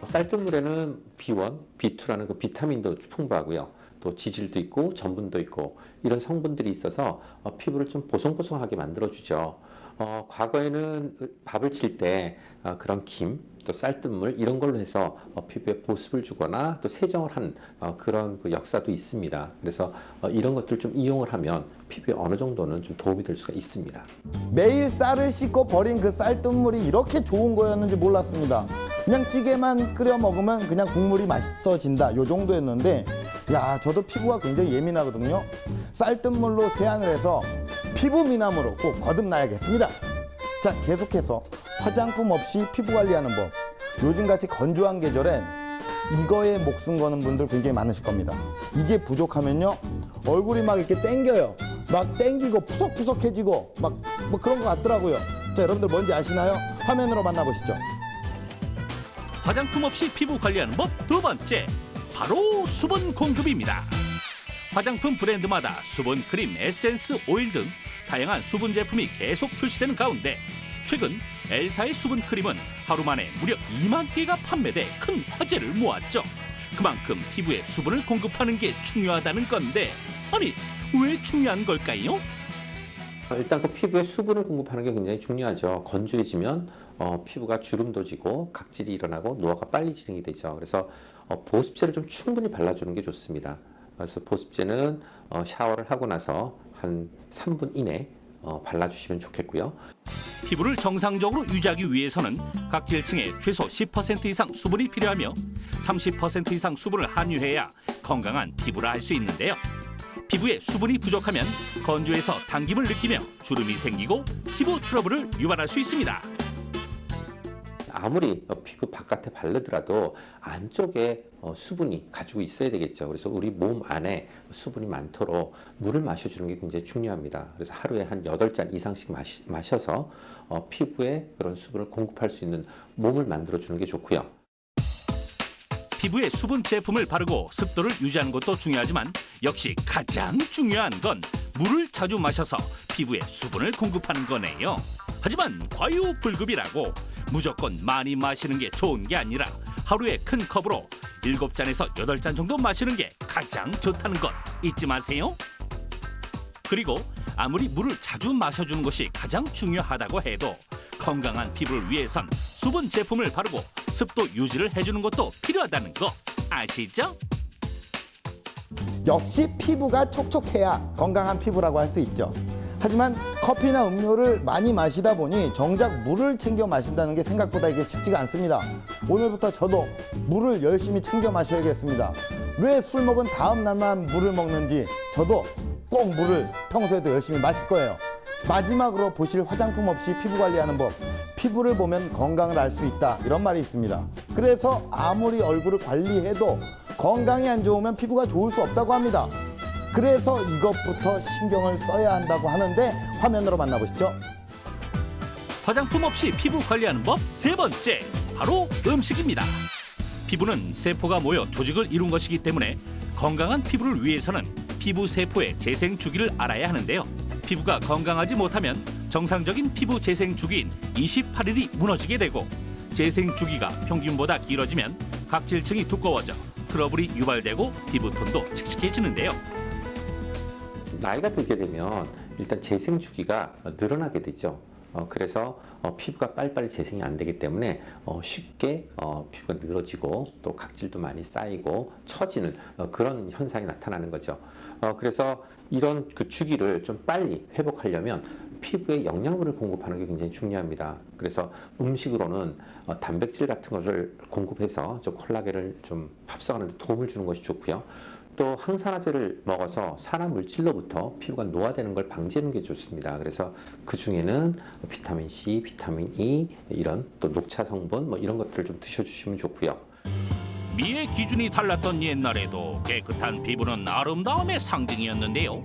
쌀뜨물에는 B1, B2라는 그 비타민도 풍부하고요. 또 지질도 있고 전분도 있고 이런 성분들이 있어서 피부를 좀 보송보송하게 만들어주죠. 과거에는 밥을 칠 때 그런 김, 또 쌀뜨물 이런 걸로 해서 피부에 보습을 주거나 또 세정을 한 그런 그 역사도 있습니다. 그래서 이런 것들 좀 이용을 하면 피부에 어느 정도는 좀 도움이 될 수가 있습니다. 매일 쌀을 씻고 버린 그 쌀뜨물이 이렇게 좋은 거였는지 몰랐습니다. 그냥 찌개만 끓여 먹으면 그냥 국물이 맛있어진다 요 정도였는데 야, 저도 피부가 굉장히 예민하거든요. 쌀뜨물로 세안을 해서 피부 미남으로 꼭 거듭나야겠습니다. 자, 계속해서 화장품 없이 피부 관리하는 법. 요즘같이 건조한 계절엔 이거에 목숨 거는 분들 굉장히 많으실 겁니다. 이게 부족하면요, 얼굴이 막 이렇게 땡겨요. 막 땡기고 푸석푸석해지고 막 뭐 그런 것 같더라고요. 자, 여러분들 뭔지 아시나요? 화면으로 만나보시죠. 화장품 없이 피부 관리하는 법 두 번째, 바로 수분 공급입니다. 화장품 브랜드마다 수분 크림, 에센스, 오일 등 다양한 수분 제품이 계속 출시되는 가운데 최근 엘사의 수분 크림은 하루 만에 무려 2만 개가 판매돼 큰 화제를 모았죠. 그만큼 피부에 수분을 공급하는 게 중요하다는 건데, 아니 왜 중요한 걸까요? 일단 그 피부에 수분을 공급하는 게 굉장히 중요하죠. 건조해지면 피부가 주름도 지고 각질이 일어나고 노화가 빨리 진행이 되죠. 그래서 보습제를 좀 충분히 발라주는 게 좋습니다. 그래서 보습제는 샤워를 하고 나서 한 3분 이내 발라주시면 좋겠고요. 피부를 정상적으로 유지하기 위해서는 각질층에 최소 10% 이상 수분이 필요하며 30% 이상 수분을 함유해야 건강한 피부라 할 수 있는데요. 피부에 수분이 부족하면 건조해서 당김을 느끼며 주름이 생기고 피부 트러블을 유발할 수 있습니다. 아무리 피부 바깥에 바르더라도 안쪽에 수분이 가지고 있어야 되겠죠. 그래서 우리 몸 안에 수분이 많도록 물을 마셔주는 게 굉장히 중요합니다. 그래서 하루에 한 8잔 이상씩 마셔서 피부에 그런 수분을 공급할 수 있는 몸을 만들어주는 게 좋고요. 피부에 수분 제품을 바르고 습도를 유지하는 것도 중요하지만 역시 가장 중요한 건 물을 자주 마셔서 피부에 수분을 공급하는 거네요. 하지만 과유불급이라고 무조건 많이 마시는 게 좋은 게 아니라 하루에 큰 컵으로 7잔에서 8잔 정도 마시는 게 가장 좋다는 것 잊지 마세요. 그리고 아무리 물을 자주 마셔주는 것이 가장 중요하다고 해도 건강한 피부를 위해선 수분 제품을 바르고 습도 유지를 해주는 것도 필요하다는 거 아시죠? 역시 피부가 촉촉해야 건강한 피부라고 할 수 있죠. 하지만 커피나 음료를 많이 마시다 보니 정작 물을 챙겨 마신다는 게 생각보다 이게 쉽지가 않습니다. 오늘부터 저도 물을 열심히 챙겨 마셔야겠습니다. 왜 술 먹은 다음 날만 물을 먹는지 저도 꼭 물을 평소에도 열심히 마실 거예요. 마지막으로 보실 화장품 없이 피부 관리하는 법. 피부를 보면 건강을 알 수 있다, 이런 말이 있습니다. 그래서 아무리 얼굴을 관리해도 건강이 안 좋으면 피부가 좋을 수 없다고 합니다. 그래서 이것부터 신경을 써야 한다고 하는데 화면으로 만나보시죠. 화장품 없이 피부 관리하는 법 세 번째, 바로 음식입니다. 피부는 세포가 모여 조직을 이룬 것이기 때문에 건강한 피부를 위해서는 피부 세포의 재생 주기를 알아야 하는데요. 피부가 건강하지 못하면 정상적인 피부 재생 주기인 28일이 무너지게 되고, 재생 주기가 평균보다 길어지면 각질층이 두꺼워져 트러블이 유발되고 피부톤도 칙칙해지는데요. 나이가 들게 되면 일단 재생 주기가 늘어나게 되죠. 그래서 피부가 빨리빨리 재생이 안 되기 때문에 쉽게 피부가 늘어지고 또 각질도 많이 쌓이고 처지는 그런 현상이 나타나는 거죠. 그래서 이런 그 주기를 좀 빨리 회복하려면 피부에 영양분을 공급하는 게 굉장히 중요합니다. 그래서 음식으로는 단백질 같은 것을 공급해서 좀 콜라겐을 좀 합성하는 데 도움을 주는 것이 좋고요. 또 항산화제를 먹어서 산화 물질로부터 피부가 노화되는 걸 방지하는 게 좋습니다. 그래서 그 중에는 비타민 C, 비타민 E 이런 또 녹차 성분 뭐 이런 것들을 좀 드셔주시면 좋고요. 미의 기준이 달랐던 옛날에도 깨끗한 피부는 아름다움의 상징이었는데요.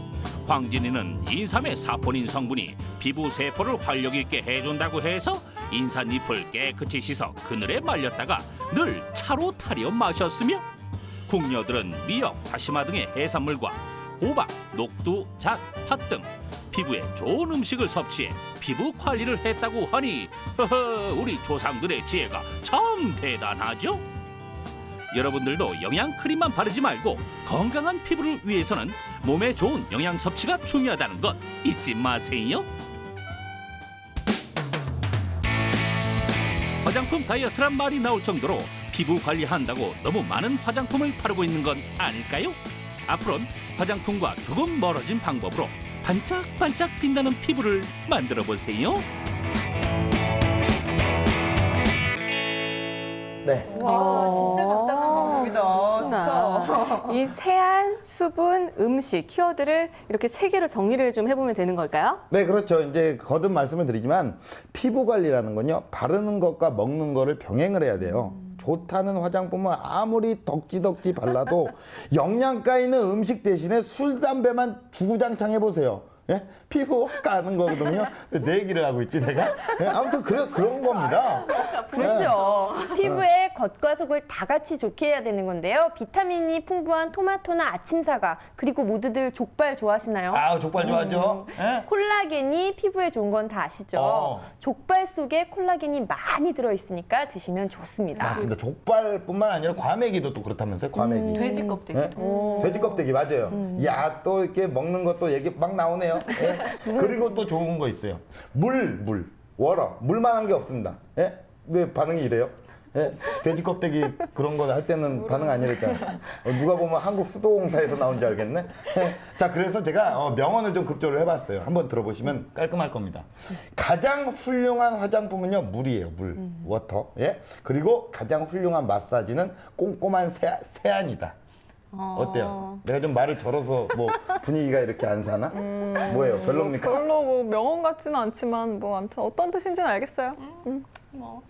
황진이는 인삼의 사포닌 성분이 피부 세포를 활력 있게 해준다고 해서 인삼잎을 깨끗이 씻어 그늘에 말렸다가 늘 차로 타려 마셨으며, 궁녀들은 미역, 다시마 등의 해산물과 호박, 녹두, 잣, 팥 등 피부에 좋은 음식을 섭취해 피부 관리를 했다고 하니, 우리 조상들의 지혜가 참 대단하죠? 여러분들도 영양 크림만 바르지 말고 건강한 피부를 위해서는 몸에 좋은 영양 섭취가 중요하다는 것 잊지 마세요. 화장품 다이어트란 말이 나올 정도로 피부 관리한다고 너무 많은 화장품을 바르고 있는 건 아닐까요? 앞으로는 화장품과 조금 멀어진 방법으로 반짝반짝 빛나는 피부를 만들어 보세요. 네. 와, 진짜 간단한 방법이다. 좋다. 이 세안, 수분, 음식 키워드를 이렇게 세 개로 정리를 좀 해보면 되는 걸까요? 네, 그렇죠. 이제 거듭 말씀을 드리지만 피부 관리라는 건요, 바르는 것과 먹는 거를 병행을 해야 돼요. 좋다는 화장품을 아무리 덕지덕지 발라도 영양가 있는 음식 대신에 술, 담배만 주구장창 해보세요. 예? 피부 확 가는 거거든요. 내 얘기를 하고 있지, 내가? 예? 아무튼 그런 겁니다. 그렇죠. 피부의 겉과 속을 다 같이 좋게 해야 되는 건데요. 비타민이 풍부한 토마토나 아침 사과, 그리고 모두들 족발 좋아하시나요? 아, 족발 좋아하죠? 예? 콜라겐이 피부에 좋은 건 다 아시죠? 족발 속에 콜라겐이 많이 들어있으니까 드시면 좋습니다. 맞습니다. 족발뿐만 아니라 과메기도 또 그렇다면서요, 과메기. 돼지 껍데기. 예? 돼지 껍데기 맞아요. 야, 또 이렇게 먹는 것도 얘기 막 나오네요. 예? 그리고 또 좋은 거 있어요. 물, 워러. 물만한 게 없습니다. 예? 왜 반응이 이래요? 예? 돼지 껍데기 그런 거 할 때는 반응 아니랬잖아요. 누가 보면 한국 수도공사에서 나온 줄 알겠네. 예? 자, 그래서 제가 명언을 좀 급조를 해봤어요. 한번 들어보시면 깔끔할 겁니다. 가장 훌륭한 화장품은요, 물이에요. 물, 워터. 예? 그리고 가장 훌륭한 마사지는 꼼꼼한 세안이다. 어때요? 내가 좀 말을 절어서 뭐 분위기가 이렇게 안 사나? 뭐예요? 별로입니까? 별로 뭐 명언 같지는 않지만 뭐 아무튼 어떤 뜻인지는 알겠어요.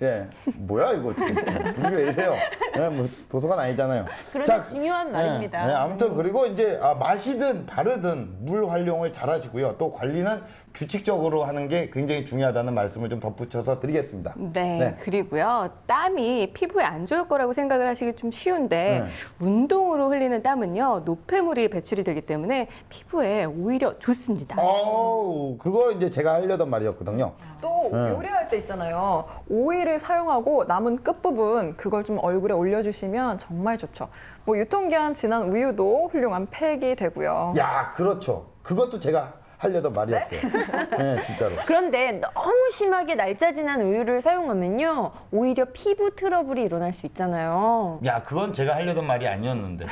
예, 뭐야 이거 지금 분위기가 왜 이래요? 예, 뭐 도서관 아니잖아요. 그런데 중요한 말입니다. 예, 아무튼 그리고 이제 마시든 바르든 물 활용을 잘 하시고요. 또 관리는 규칙적으로 하는 게 굉장히 중요하다는 말씀을 좀 덧붙여서 드리겠습니다. 네, 그리고요. 땀이 피부에 안 좋을 거라고 생각을 하시기 좀 쉬운데 운동으로 흘리는 땀은요. 노폐물이 배출이 되기 때문에 피부에 오히려 좋습니다. 그거 이제 제가 하려던 말이었거든요. 또 요리할 때 있잖아요. 오일을 사용하고 남은 끝부분 그걸 좀 얼굴에 올려주시면 정말 좋죠. 뭐 유통기한 지난 우유도 훌륭한 팩이 되고요. 야, 그렇죠. 그것도 제가 하려던 말이었어요. 네, 진짜로. 그런데 너무 심하게 날짜 지난 우유를 사용하면요, 오히려 피부 트러블이 일어날 수 있잖아요. 야, 그건 제가 하려던 말이 아니었는데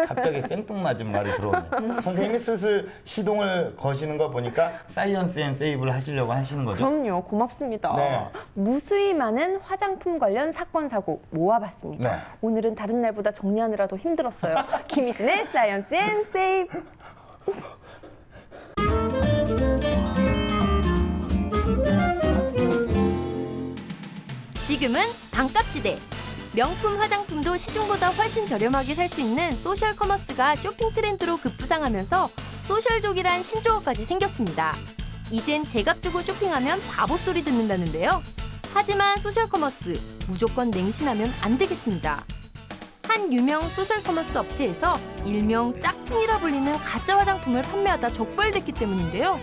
갑자기 생뚱맞은 말이 들어오네요. 선생님이 슬슬 시동을 거시는 거 보니까 사이언스 앤 세이브를 하시려고 하시는 거죠? 그럼요, 고맙습니다. 네. 무수히 많은 화장품 관련 사건 사고 모아봤습니다. 네. 오늘은 다른 날보다 정리하느라 더 힘들었어요. 김희진의 사이언스 앤 세이브. 지금은 반값 시대. 명품 화장품도 시중보다 훨씬 저렴하게 살 수 있는 소셜 커머스가 쇼핑 트렌드로 급부상하면서 소셜족이란 신조어까지 생겼습니다. 이젠 제값 주고 쇼핑하면 바보 소리 듣는다는데요. 하지만 소셜 커머스 무조건 맹신하면 안 되겠습니다. 한 유명 소셜 커머스 업체에서 일명 짝퉁이라 불리는 가짜 화장품을 판매하다 적발됐기 때문인데요.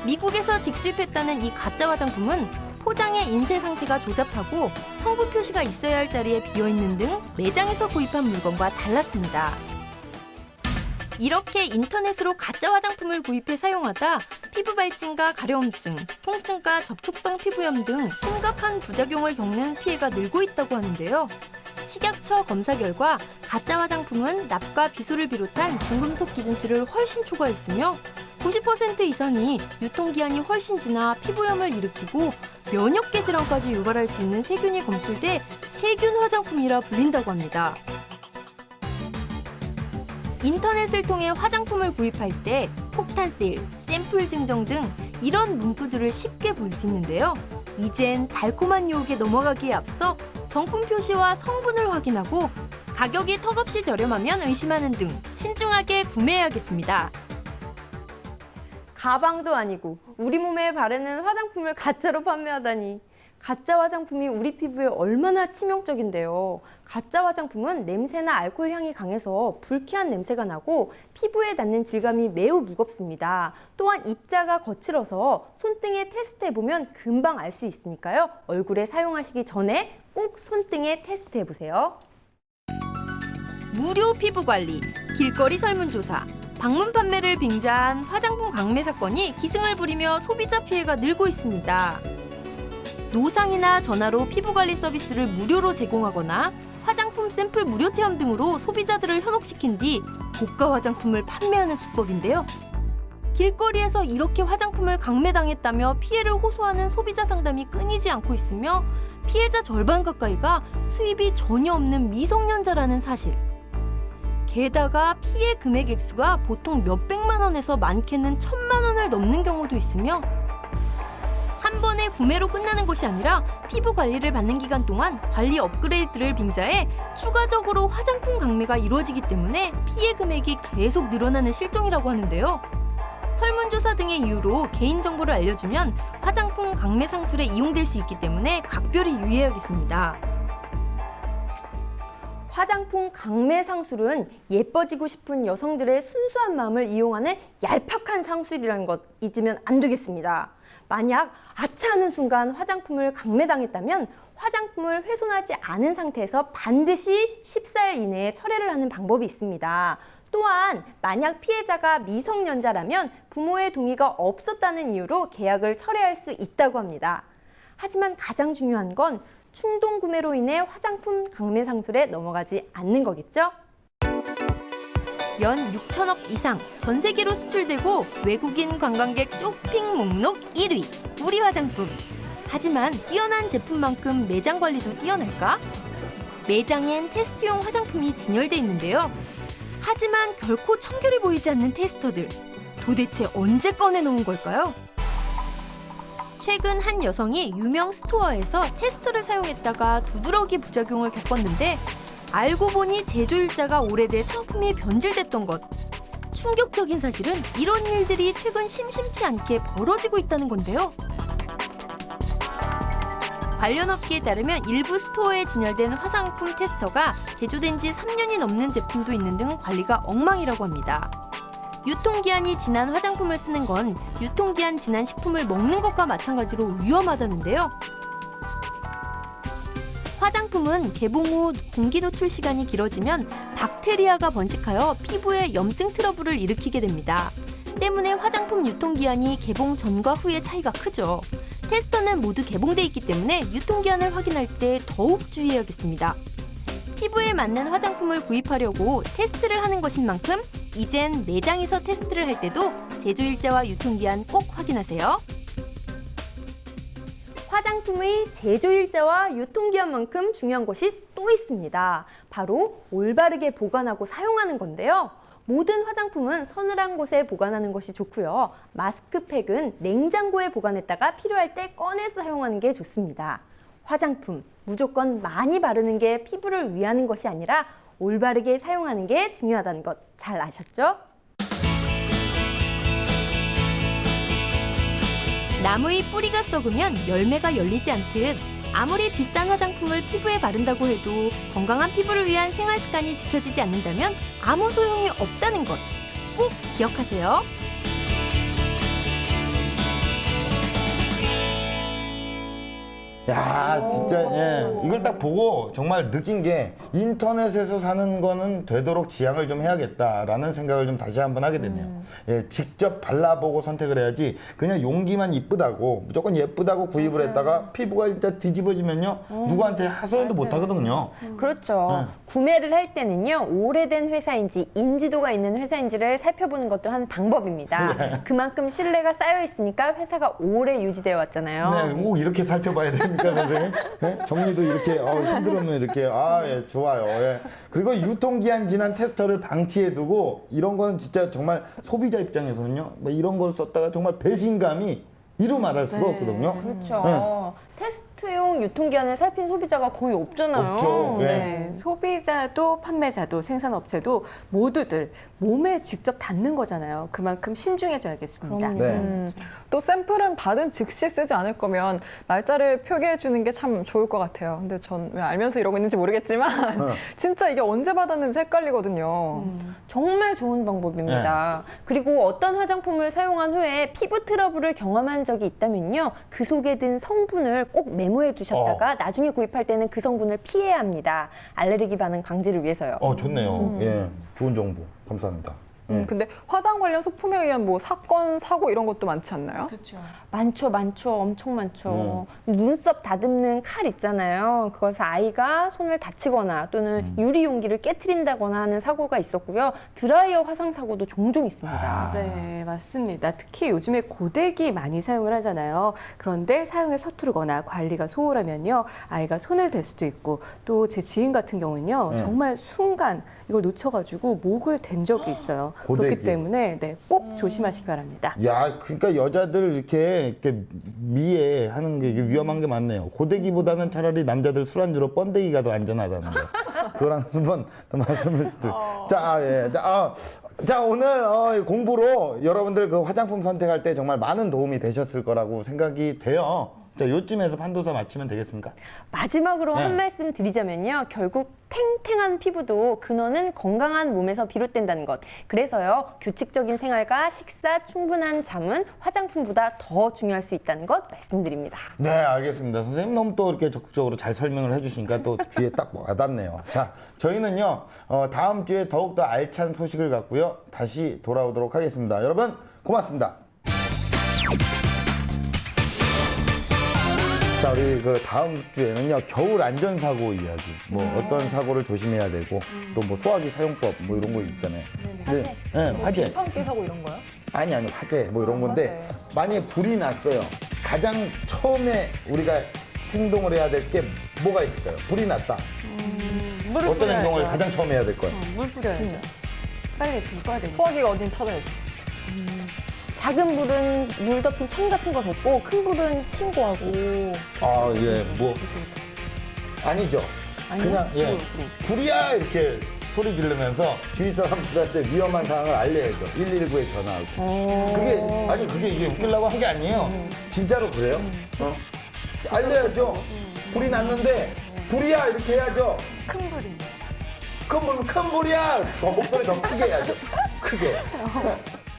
미국에서 직수입했다는 이 가짜 화장품은 포장의 인쇄 상태가 조잡하고 성분 표시가 있어야 할 자리에 비어있는 등 매장에서 구입한 물건과 달랐습니다. 이렇게 인터넷으로 가짜 화장품을 구입해 사용하다 피부 발진과 가려움증, 통증과 접촉성 피부염 등 심각한 부작용을 겪는 피해가 늘고 있다고 하는데요. 식약처 검사 결과 가짜 화장품은 납과 비소를 비롯한 중금속 기준치를 훨씬 초과했으며 90% 이상이 유통기한이 훨씬 지나 피부염을 일으키고 면역계 질환까지 유발할 수 있는 세균이 검출돼 세균 화장품이라 불린다고 합니다. 인터넷을 통해 화장품을 구입할 때 폭탄 세일, 샘플 증정 등 이런 문구들을 쉽게 볼 수 있는데요. 이젠 달콤한 유혹에 넘어가기에 앞서 정품 표시와 성분을 확인하고 가격이 턱없이 저렴하면 의심하는 등 신중하게 구매해야겠습니다. 가방도 아니고 우리 몸에 바르는 화장품을 가짜로 판매하다니. 가짜 화장품이 우리 피부에 얼마나 치명적인데요. 가짜 화장품은 냄새나 알코올 향이 강해서 불쾌한 냄새가 나고 피부에 닿는 질감이 매우 무겁습니다. 또한 입자가 거칠어서 손등에 테스트해보면 금방 알 수 있으니까요. 얼굴에 사용하시기 전에 꼭 손등에 테스트해보세요. 무료 피부 관리, 길거리 설문조사, 방문 판매를 빙자한 화장품 강매 사건이 기승을 부리며 소비자 피해가 늘고 있습니다. 노상이나 전화로 피부 관리 서비스를 무료로 제공하거나 화장품 샘플 무료 체험 등으로 소비자들을 현혹시킨 뒤 고가 화장품을 판매하는 수법인데요. 길거리에서 이렇게 화장품을 강매당했다며 피해를 호소하는 소비자 상담이 끊이지 않고 있으며 피해자 절반 가까이가 수입이 전혀 없는 미성년자라는 사실. 게다가 피해 금액 액수가 보통 몇백만 원에서 많게는 1,000만 원을 넘는 경우도 있으며 한 번에 구매로 끝나는 것이 아니라 피부 관리를 받는 기간 동안 관리 업그레이드를 빙자해 추가적으로 화장품 강매가 이루어지기 때문에 피해 금액이 계속 늘어나는 실정이라고 하는데요. 설문조사 등의 이유로 개인정보를 알려주면 화장품 강매 상술에 이용될 수 있기 때문에 각별히 유의해야겠습니다. 화장품 강매 상술은 예뻐지고 싶은 여성들의 순수한 마음을 이용하는 얄팍한 상술이라는 것 잊으면 안 되겠습니다. 만약 아차하는 순간 화장품을 강매당했다면 화장품을 훼손하지 않은 상태에서 반드시 14일 이내에 철회를 하는 방법이 있습니다. 또한 만약 피해자가 미성년자라면 부모의 동의가 없었다는 이유로 계약을 철회할 수 있다고 합니다. 하지만 가장 중요한 건 충동 구매로 인해 화장품 강매 상술에 넘어가지 않는 거겠죠? 연 6천억 이상 전 세계로 수출되고 외국인 관광객 쇼핑 목록 1위 우리 화장품. 하지만 뛰어난 제품만큼 매장 관리도 뛰어날까? 매장엔 테스트용 화장품이 진열돼 있는데요. 하지만 결코 청결해 보이지 않는 테스터들. 도대체 언제 꺼내놓은 걸까요? 최근 한 여성이 유명 스토어에서 테스터를 사용했다가 두드러기 부작용을 겪었는데 알고 보니 제조일자가 오래돼 상품이 변질됐던 것. 충격적인 사실은 이런 일들이 최근 심심치 않게 벌어지고 있다는 건데요. 관련 업계에 따르면 일부 스토어에 진열된 화장품 테스터가 제조된 지 3년이 넘는 제품도 있는 등 관리가 엉망이라고 합니다. 유통기한이 지난 화장품을 쓰는 건 유통기한 지난 식품을 먹는 것과 마찬가지로 위험하다는데요. 화장품은 개봉 후 공기 노출 시간이 길어지면 박테리아가 번식하여 피부에 염증 트러블을 일으키게 됩니다. 때문에 화장품 유통기한이 개봉 전과 후의 차이가 크죠. 테스터는 모두 개봉돼 있기 때문에 유통기한을 확인할 때 더욱 주의해야겠습니다. 피부에 맞는 화장품을 구입하려고 테스트를 하는 것인 만큼 이젠 매장에서 테스트를 할 때도 제조일자와 유통기한 꼭 확인하세요. 화장품의 제조일자와 유통기한만큼 중요한 것이 또 있습니다. 바로 올바르게 보관하고 사용하는 건데요. 모든 화장품은 서늘한 곳에 보관하는 것이 좋고요. 마스크팩은 냉장고에 보관했다가 필요할 때 꺼내서 사용하는 게 좋습니다. 화장품 무조건 많이 바르는 게 피부를 위하는 것이 아니라 올바르게 사용하는 게 중요하다는 것 잘 아셨죠? 나무의 뿌리가 썩으면 열매가 열리지 않듯 아무리 비싼 화장품을 피부에 바른다고 해도 건강한 피부를 위한 생활 습관이 지켜지지 않는다면 아무 소용이 없다는 것 꼭 기억하세요. 야, 진짜, 예. 이걸 딱 보고 정말 느낀 게 인터넷에서 사는 거는 되도록 지양을 좀 해야겠다라는 생각을 좀 다시 한번 하게 됐네요. 예, 직접 발라보고 선택을 해야지 그냥 용기만 이쁘다고 무조건 예쁘다고 구입을 했다가 피부가 진짜 뒤집어지면요. 누구한테 하소연도 못 하거든요. 그렇죠. 구매를 할 때는요. 오래된 회사인지 인지도가 있는 회사인지를 살펴보는 것도 한 방법입니다. 그만큼 신뢰가 쌓여 있으니까 회사가 오래 유지되어 왔잖아요. 네, 꼭 이렇게 살펴봐야 됩니까, 선생님? 네? 정리도 이렇게 힘들으면 이렇게 예, 좋아요. 예. 그리고 유통기한 지난 테스터를 방치해두고 이런 거는 진짜 정말 소비자 입장에서는요. 뭐 이런 걸 썼다가 정말 배신감이 이루 말할 수가 없거든요. 그렇죠. 네. 테스트용 유통기한을 살핀 소비자가 거의 없잖아요. 없죠. 네. 네, 소비자도 판매자도 생산업체도 모두들 몸에 직접 닿는 거잖아요. 그만큼 신중해져야겠습니다. 네. 또 샘플은 받은 즉시 쓰지 않을 거면 날짜를 표기해 주는 게 참 좋을 것 같아요. 근데 전 왜 알면서 이러고 있는지 모르겠지만 진짜 이게 언제 받았는지 헷갈리거든요. 정말 좋은 방법입니다. 그리고 어떤 화장품을 사용한 후에 피부 트러블을 경험한 적이 있다면요. 그 속에 든 성분을 꼭 메모해 두셨다가 나중에 구입할 때는 그 성분을 피해야 합니다. 알레르기 반응 방지를 위해서요. 좋네요. 예, 좋은 정보 감사합니다. 근데 화장 관련 소품에 의한 뭐 사건, 사고 이런 것도 많지 않나요? 많죠. 엄청 많죠. 눈썹 다듬는 칼 있잖아요. 그것을 아이가 손을 다치거나 또는 유리 용기를 깨트린다거나 하는 사고가 있었고요. 드라이어 화상 사고도 종종 있습니다. 네, 맞습니다. 특히 요즘에 고데기 많이 사용을 하잖아요. 그런데 사용에 서투르거나 관리가 소홀하면요, 아이가 손을 댈 수도 있고, 또 제 지인 같은 경우는요, 정말 순간 이걸 놓쳐가지고 목을 댄 적이 있어요. 고데기. 그렇기 때문에 네, 꼭 조심하시기 바랍니다. 야, 그러니까 여자들 이렇게 미해하는 게 이게 위험한 게 많네요. 고데기보다는 차라리 남자들 술안주로 번데기가 더 안전하다는 거. 그거랑 한번 더 말씀을 자, 오늘 공부로 여러분들 그 화장품 선택할 때 정말 많은 도움이 되셨을 거라고 생각이 돼요. 자, 요쯤에서 판도사 마치면 되겠습니까? 마지막으로 네. 한 말씀 드리자면요. 결국 탱탱한 피부도 근원은 건강한 몸에서 비롯된다는 것. 그래서요. 규칙적인 생활과 식사, 충분한 잠은 화장품보다 더 중요할 수 있다는 것 말씀드립니다. 네, 알겠습니다. 선생님 너무 또 이렇게 적극적으로 잘 설명을 해주시니까 또 귀에 딱 와닿네요. 자, 저희는요. 다음 주에 더욱더 알찬 소식을 갖고요. 다시 돌아오도록 하겠습니다. 여러분, 고맙습니다. 자, 우리 그 다음 주에는요, 겨울 안전사고 이야기. 뭐 어떤 사고를 조심해야 되고, 또 뭐 소화기 사용법 뭐 이런 거 있잖아요. 네, 화재. 팡기 사고 이런 거요? 아니, 화재 뭐 이런 건데, 만약에 불이 났어요. 가장 처음에 우리가 행동을 해야 될 게 뭐가 있을까요? 불이 났다. 물을 어떤 뿌려야죠. 행동을 가장 처음에 해야 될 거예요? 물 뿌려야죠. 빨리 불 꺼야 되니까. 소화기가 어딘 찾아야지. 작은 불은 물 덮인 천 같은 거 덮고 큰 불은 신고하고. 아, 예, 뭐. 아니죠. 그냥, 예. 불이야! 이렇게 소리 지르면서 주위 사람들한테 위험한 상황을 알려야죠. 119에 전화하고. 그게 이게 웃기려고 한 게 아니에요. 진짜로 그래요. 알려야죠. 불이 났는데, 불이야! 이렇게 해야죠. 큰 불입니다. 큰 불이야! 더 목소리 더 크게 해야죠. 크게.